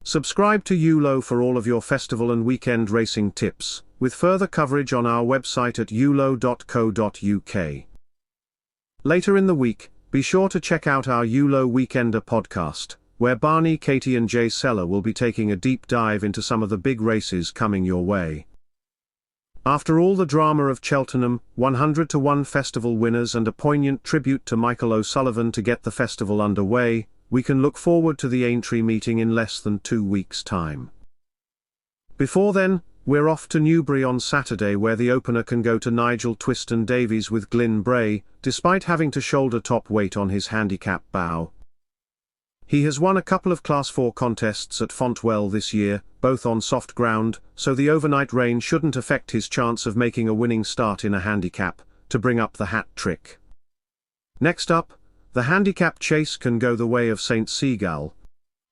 Subscribe to ULO for all of your festival and weekend racing tips, with further coverage on our website at ulo.co.uk. Later in the week, be sure to check out our ULO Weekender podcast, where Barney, Katie and Jay Seller will be taking a deep dive into some of the big races coming your way. After all the drama of Cheltenham, 100-to-1 festival winners and a poignant tribute to Michael O'Sullivan to get the festival underway, we can look forward to the Aintree meeting in less than 2 weeks' time. Before then, we're off to Newbury on Saturday, where the opener can go to Nigel Twiston-Davies with Glyn Bray, despite having to shoulder top weight on his handicap bow. He has won a couple of Class 4 contests at Fontwell this year, both on soft ground, so the overnight rain shouldn't affect his chance of making a winning start in a handicap, to bring up the hat trick. Next up, the handicap chase can go the way of St. Seagal,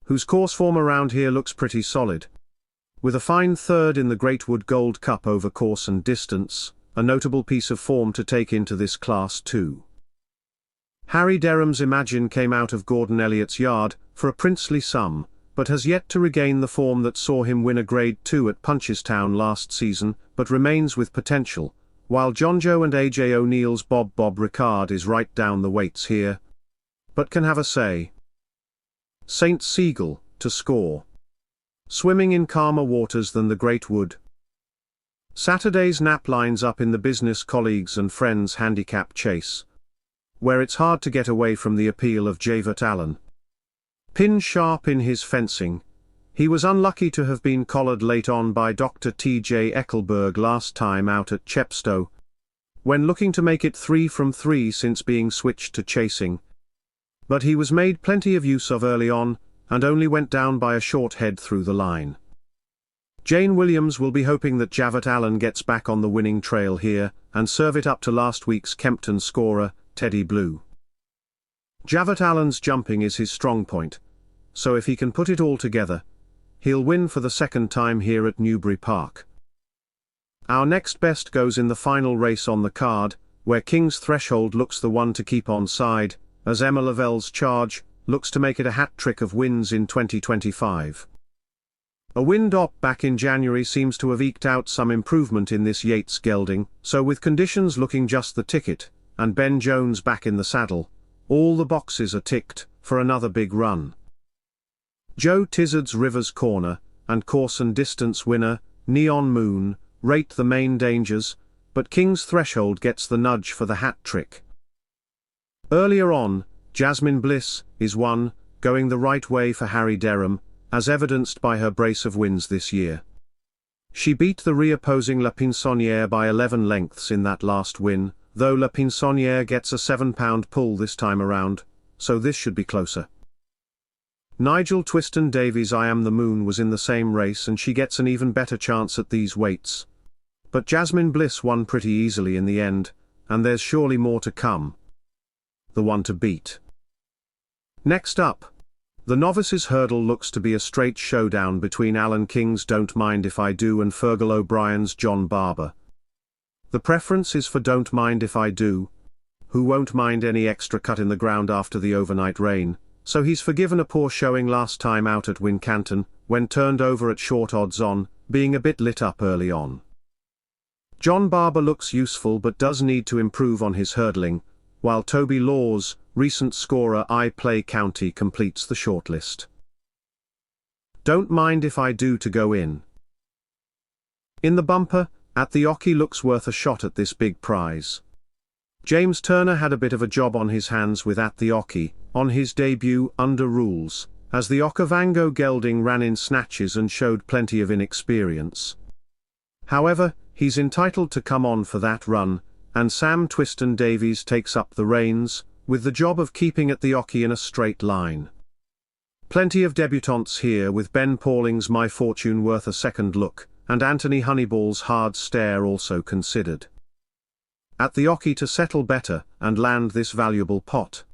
whose course form around here looks pretty solid. With a fine third in the Greatwood Gold Cup over course and distance, a notable piece of form to take into this Class 2. Harry Derham's Imagine came out of Gordon Elliott's yard, for a princely sum, but has yet to regain the form that saw him win a Grade 2 at Punchestown last season, but remains with potential, while John Joe and AJ O'Neill's Bob Ricard is right down the weights here, but can have a say. St. Seagal, to score. Swimming in calmer waters than the Greatwood. Saturday's nap lines up in the Business Colleagues and Friends Handicap Chase, where it's hard to get away from the appeal of Javert Allen. Pin sharp in his fencing, he was unlucky to have been collared late on by Dr. T.J. Eckelberg last time out at Chepstow, when looking to make it 3 from 3 since being switched to chasing. But he was made plenty of use of early on, and only went down by a short head through the line. Jane Williams will be hoping that Javert Allen gets back on the winning trail here, and serve it up to last week's Kempton scorer, Teddy Blue. Javert Allen's jumping is his strong point, so if he can put it all together, he'll win for the second time here at Newbury Park. Our next best goes in the final race on the card, where King's Threshold looks the one to keep on side, as Emma Lavelle's Charge looks to make it a hat trick of wins in 2025. A wind-up back in January seems to have eked out some improvement in this Yates gelding, so with conditions looking just the ticket, and Ben Jones back in the saddle, all the boxes are ticked for another big run. Joe Tizard's Rivers Corner, and course and distance winner, Neon Moon, rate the main dangers, but King's Threshold gets the nudge for the hat trick. Earlier on, Jasmine Bliss is one, going the right way for Harry Derham, as evidenced by her brace of wins this year. She beat the reopposing La Pinsonnière by 11 lengths in that last win, though La Pinsonnière gets a 7-pound pull this time around, so this should be closer. Nigel Twiston-Davies' I Am the Moon was in the same race, and she gets an even better chance at these weights. But Jasmine Bliss won pretty easily in the end, and there's surely more to come. The one to beat. Next up, the Novices' Hurdle looks to be a straight showdown between Alan King's Don't Mind If I Do and Fergal O'Brien's John Barber. The preference is for Don't Mind If I Do, who won't mind any extra cut in the ground after the overnight rain, so he's forgiven a poor showing last time out at Wincanton, when turned over at short odds on, being a bit lit up early on. John Barber looks useful but does need to improve on his hurdling, while Toby Law's recent scorer I Play County completes the shortlist. Don't Mind If I Do to go in. In the bumper, At the Ocky looks worth a shot at this big prize. James Turner had a bit of a job on his hands with At the Ocky, on his debut under rules, as the Okavango gelding ran in snatches and showed plenty of inexperience. However, he's entitled to come on for that run, and Sam Twiston-Davies takes up the reins, with the job of keeping At the Ocky in a straight line. Plenty of debutantes here, with Ben Pauling's My Fortune worth a second look, and Anthony Honeyball's Hard Stare also considered. At the Ocky to settle better and land this valuable pot.